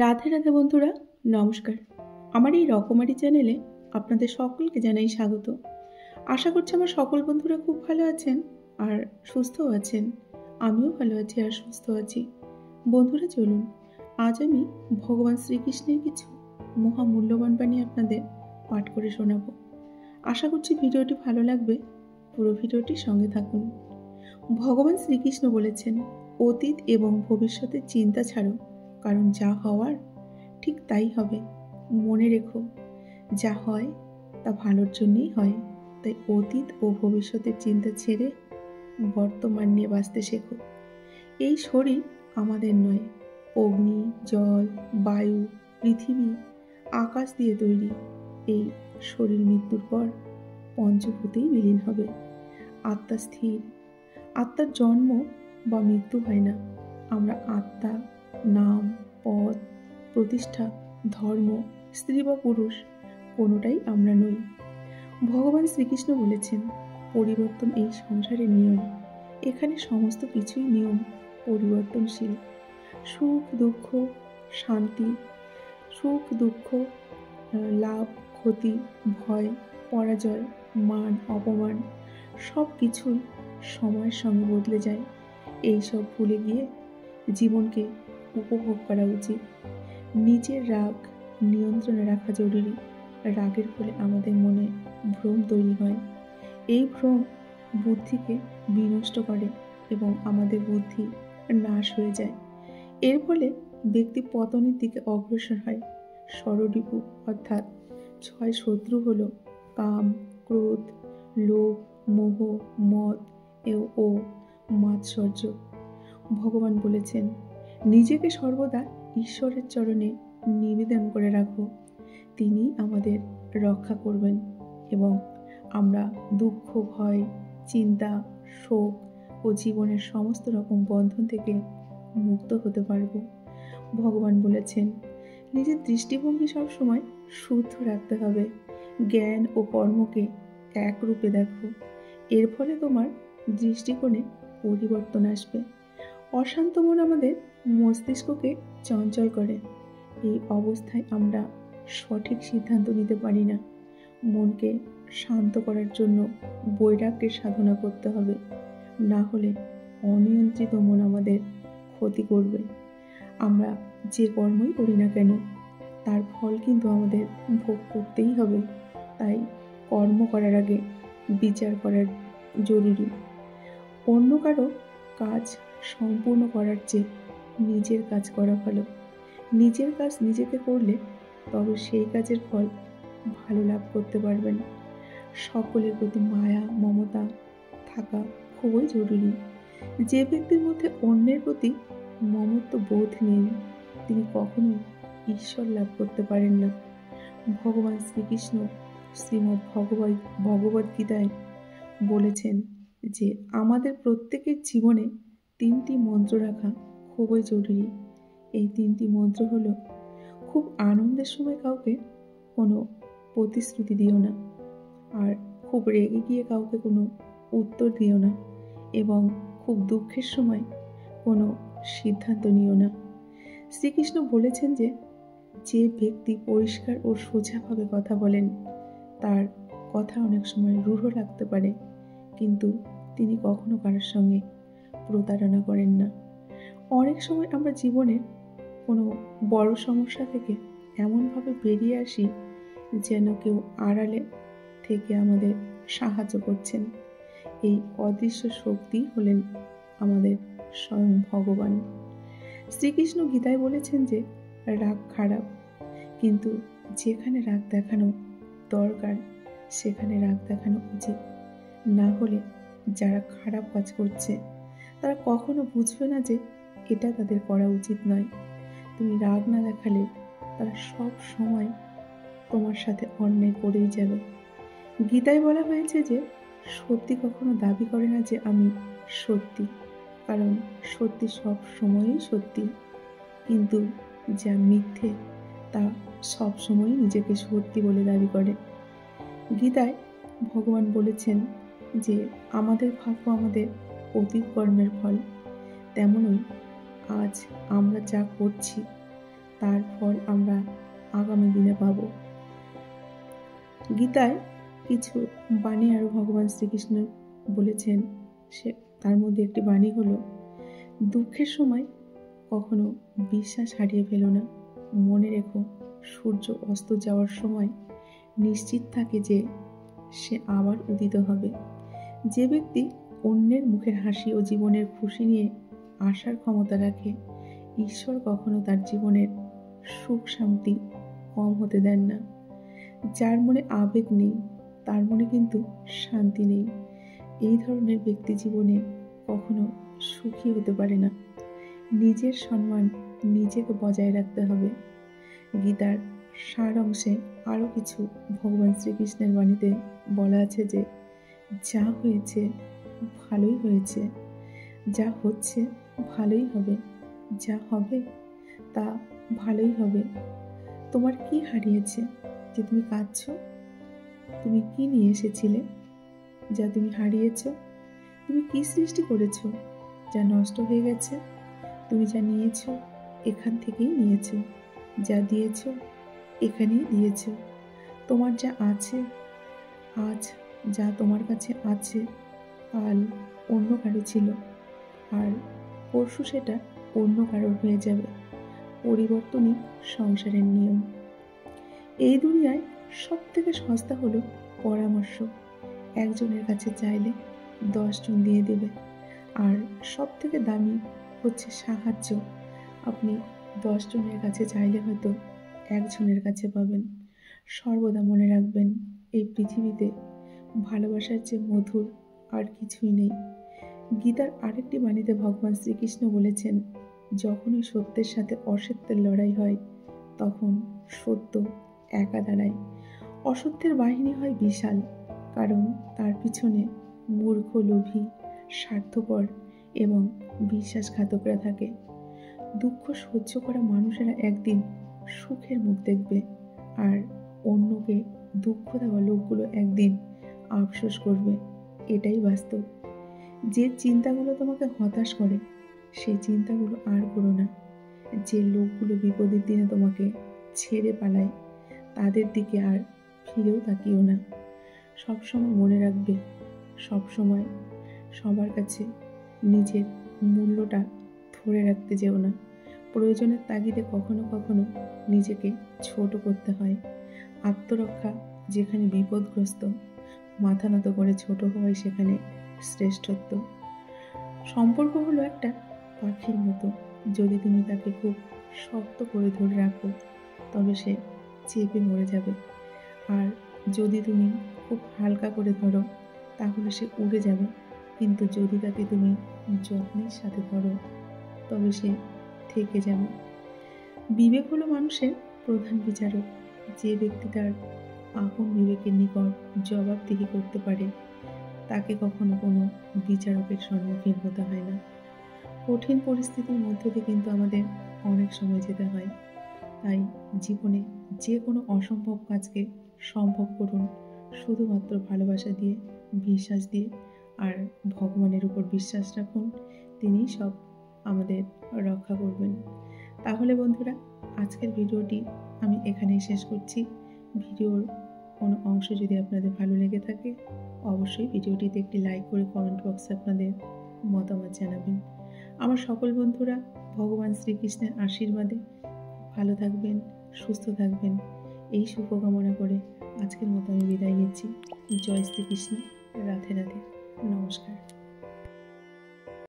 রাধে রাধে বন্ধুরা, নমস্কার। আমার এই রকমারি চ্যানেলে আপনাদের সকলকে জানাই স্বাগত। আশা করছি আমার সকল বন্ধুরা খুব ভালো আছেন আর সুস্থও আছেন। আমিও ভালো আছি আর সুস্থ আছি। বন্ধুরা চলুন, আজ আমি ভগবান শ্রীকৃষ্ণের কিছু মহামূল্যবান বাণী আপনাদের পাঠ করে শোনাবো। আশা করছি ভিডিওটি ভালো লাগবে, পুরো ভিডিওটির সঙ্গে থাকুন। ভগবান শ্রীকৃষ্ণ বলেছেন, অতীত এবং ভবিষ্যতের চিন্তা ছাড়ো, কারণ যা হওয়ার ঠিক তাই হবে। মনে রেখো, যা হয় তা ভালোর জন্যই হয়। তাই অতীত ও ভবিষ্যতের চিন্তা ছেড়ে বর্তমান নিয়ে বাঁচতে শেখো। এই শরীর আমাদের নয়, অগ্নি, জল, বায়ু, পৃথিবী, আকাশ দিয়ে তৈরি। এই শরীর মৃত্যুর পর পঞ্চভূতেই বিলীন হবে। আত্মা স্থির, আত্মার জন্ম বা মৃত্যু হয় না। আমরা আত্মা, নাম, পদ, প্রতিষ্ঠা, ধর্ম, স্ত্রী বা পুরুষ কোনোটাই আমরা নই। ভগবান শ্রীকৃষ্ণ বলেছেন, পরিবর্তন এই সংসারের নিয়ম। এখানে সমস্ত কিছুই নিয়ম পরিবর্তনশীল। সুখ দুঃখ, শান্তি, সুখ দুঃখ, লাভ ক্ষতি, ভয় পরাজয়, মান অপমান সব কিছুই সময়ের সঙ্গে বদলে যায়। এইসব ভুলে গিয়ে জীবনকে উপভোগ করা উচিত। নিজের রাগ নিয়ন্ত্রণে রাখা জরুরি। রাগের ফলে আমাদের মনে ভ্রম তৈরি হয়। এই ভ্রম বুদ্ধিকে বিনষ্ট করে এবং আমাদের বুদ্ধি নাশ হয়ে যায়। এর ফলে ব্যক্তি পতনের দিকে অগ্রসর হয়। ষড়রিপু অর্থাৎ 6 শত্রু হল কাম, ক্রোধ, লোভ, মোহ, মদ ও মাৎসর্য। ভগবান বলেছেন, নিজেকে সর্বদা ঈশ্বরের চরণে নিবেদন করে রাখো। তিনি আমাদের রক্ষা করবেন এবং আমরা দুঃখ, ভয়, চিন্তা, শোক ও জীবনের সমস্ত রকম বন্ধন থেকে মুক্ত হতে পারব। ভগবান বলেছেন, নিজের দৃষ্টিভঙ্গি সবসময় শুদ্ধ রাখতে হবে। জ্ঞান ও কর্মকে এক রূপে দেখো। এর ফলে তোমার দৃষ্টিকোণে পরিবর্তন আসবে। অশান্ত মন আমাদের মস্তিষ্ককে চঞ্চল করে। এই অবস্থায় আমরা সঠিক সিদ্ধান্ত নিতে পারি না। মনকে শান্ত করার জন্য বৈরাগ্যের সাধনা করতে হবে, না হলে অনিয়ন্ত্রিত মন আমাদের ক্ষতি করবে। আমরা যে কর্মই করি না কেন, তার ফল কিন্তু আমাদের ভোগ করতেই হবে। তাই কর্ম করার আগে বিচার করার জরুরি। অন্য কারো কাজ সম্পূর্ণ করার চেয়ে নিজের কাজ করা ভালো। নিজের কাজ নিজেকে করলে তবে সেই কাজের ফল ভালো লাভ করতে পারবেন। সকলের প্রতি মায়া মমতা থাকা খুবই জরুরি। যে ব্যক্তির মধ্যে অন্যের প্রতি মমত্ব বোধ নেই, তিনি কখনোই ঈশ্বর লাভ করতে পারেন না। ভগবান শ্রীকৃষ্ণ শ্রীমদ্ ভগবদ গীতায় বলেছেন যে আমাদের প্রত্যেকের জীবনে 3টি মন্ত্র রাখা খুবই জরুরি। এই 3টি মন্ত্র হলো, খুব আনন্দের সময় কাউকে কোনো প্রতিশ্রুতি দিও না, আর খুব রেগে গিয়ে কাউকে কোনো উত্তর দিও না, এবং খুব দুঃখের সময় কোনো সিদ্ধান্ত নিও না। শ্রীকৃষ্ণ বলেছেন যে যে ব্যক্তি পরিষ্কার ও সোজাভাবে কথা বলেন, তার কথা অনেক সময় রূঢ় লাগতে পারে, কিন্তু তিনি কখনো কারোর সঙ্গে প্রতারণা করেন না। অনেক সময় আমরা জীবনের কোনো বড় সমস্যা থেকে এমনভাবে বেরিয়ে আসি যেন কেউ আড়ালে থেকে আমাদের সাহায্য করছেন। এই অদৃশ্য শক্তি হলেন আমাদের স্বয়ং ভগবান। শ্রীকৃষ্ণ গীতায় বলেছেন যে রাগ খারাপ, কিন্তু যেখানে রাগ দেখানো দরকার সেখানে রাগ দেখানো উচিত। না হলে যারা খারাপ কাজ করছে তারা কখনো বুঝবে না যে এটা তাদের করা উচিত নয়। তুমি রাগ না দেখালে তারা সব সময় তোমার সাথে অন্যায় করেই যাবে। গীতায় বলা হয়েছে যে সত্যি কখনো দাবি করে না যে আমি সত্যি, কারণ সত্যি সব সময়ই সত্যি, কিন্তু যা মিথ্যে তা সব সময়ই নিজেকে সত্যি বলে দাবি করে। গীতায় ভগবান বলেছেন যে আমাদের ভাগ্য আমাদের অতীত কর্মের ফল। তেমনই আজ আমরা যা করছি তার ফল আমরা আগামী দিনে পাব। গীতায় কিছু বাণী আরও ভগবান শ্রীকৃষ্ণ বলেছেন। তার মধ্যে একটি বাণী হলো, দুঃখের সময় কখনো বিশ্বাস হারিয়ে ফেলো না। মনে রেখো, সূর্য অস্ত যাওয়ার সময় নিশ্চিত থাকে যে সে আবার উদিত হবে। যে ব্যক্তি অন্যের মুখের হাসি ও জীবনের খুশি নিয়ে আসার ক্ষমতা রাখে, ঈশ্বর কখনো তার জীবনের সুখ শান্তি কম হতে দেন না। যার মনে আবেগ নেই তার মনে কিন্তু শান্তি নেই। এই ধরনের ব্যক্তি জীবনে কখনো সুখী হতে পারে না। নিজের সম্মান নিজেকে বজায় রাখতে হবে। গীতার সার অংশে আরও কিছু ভগবান শ্রীকৃষ্ণের বাণীতে বলা আছে যে, যা হয়েছে ভালোই হয়েছে, যা হচ্ছে ভালোই হবে, যা হবে তা ভালোই হবে। তোমার কি হারিয়েছে যে তুমি কাঁদছ? তুমি কি নিয়ে এসেছিলে যা তুমি হারিয়েছ? তুমি কি সৃষ্টি করেছ যা নষ্ট হয়ে গেছে? তুমি যা নিয়েছ এখান থেকেই নিয়েছ, যা দিয়েছ এখানেই দিয়েছ। তোমার যা আছে, আজ যা তোমার কাছে আছে, কাল অন্য কারো ছিল, আর পরশু সেটা অন্য কারোর হয়ে যাবে। পরিবর্তনই সংসারের নিয়ম। এই দুনিয়ায় সব থেকে সস্তা হলো পরামর্শ। একজনের কাছে চাইলে 10 জন দিয়ে দেবে। আর সব থেকে দামি হচ্ছে সাহায্য। আপনি 10 জনের কাছে চাইলে হয়তো একজনের কাছে পাবেন। সর্বদা মনে রাখবেন, এই পৃথিবীতে ভালোবাসার চেয়ে মধুর আর কিছুই নেই। গীতার আরেকটি বাণীতে ভগবান শ্রীকৃষ্ণ বলেছেন, যখনই সত্যের সাথে অসত্যের লড়াই হয় তখন সত্য একা দাঁড়ায়। অসত্যের বাহিনী হয় বিশাল, কারণ তার পিছনে মূর্খ, লোভী, স্বার্থপর এবং বিশ্বাসঘাতকরা থাকে। দুঃখ সহ্য করা মানুষেরা একদিন সুখের মুখ দেখবে, আর অন্যকে দুঃখ দেওয়া লোকগুলো একদিন আফসোস করবে। এটাই বাস্তব। যে চিন্তাগুলো তোমাকে হতাশ করে সেই চিন্তাগুলো আর করো না। যে লোকগুলো বিপদের দিনে তোমাকে ছেড়ে পালায় তাদের দিকে আর ফিরেও তাকিও না। সবসময় মনে রাখবে, সবসময় সবার কাছে নিজের মূল্যটা ধরে রাখতে যেও না। প্রয়োজনের তাগিদে কখনো কখনো নিজেকে ছোট করতে হয়। আত্মরক্ষা যেখানে বিপদগ্রস্ত, মাথা নত করে ছোট হওয়াই সেখানে শ্রেষ্ঠত্ব। সম্পর্ক হলো একটা পাখির মতো। যদি তুমি তাকে খুব শক্ত করে ধরে রাখো তবে সে চেপে মরে যাবে, আর যদি তুমি খুব হালকা করে ধরো তাহলে সে উড়ে যাবে। কিন্তু যদি তাকে তুমি যত্নের সাথে ধরো তবে সে থেকে যাবে। বিবেক হলো মানুষের প্রধান বিচারক। যে ব্যক্তি তার আপন বিবেকের নিকট জবাবদিহি করতে পারে তাকে কখনো কোনো বিচারকের সম্মুখীন হতে হয় না। কঠিন পরিস্থিতির মধ্য দিয়ে কিন্তু আমাদের অনেক সময় যেতে হয়। তাই জীবনে যে কোনো অসম্ভব কাজকে সম্ভব করুন শুধুমাত্র ভালোবাসা দিয়ে, বিশ্বাস দিয়ে, আর ভগবানের উপর বিশ্বাস রাখুন। তিনিই সব আমাদের রক্ষা করবেন। তাহলে বন্ধুরা, আজকের ভিডিওটি আমি এখানেই শেষ করছি। ভিডিওর কোনো অংশ যদি আপনাদের ভালো লেগে থাকে অবশ্যই ভিডিওটিতে একটি লাইক করে কমেন্ট বক্সে আপনাদের মতামত জানাবেন। আমার সকল বন্ধুরা ভগবান শ্রীকৃষ্ণের আশীর্বাদে ভালো থাকবেন, সুস্থ থাকবেন, এই শুভকামনা করে আজকের মতো আমি বিদায় নিচ্ছি। জয় শ্রীকৃষ্ণ। রাধে রাধে। নমস্কার।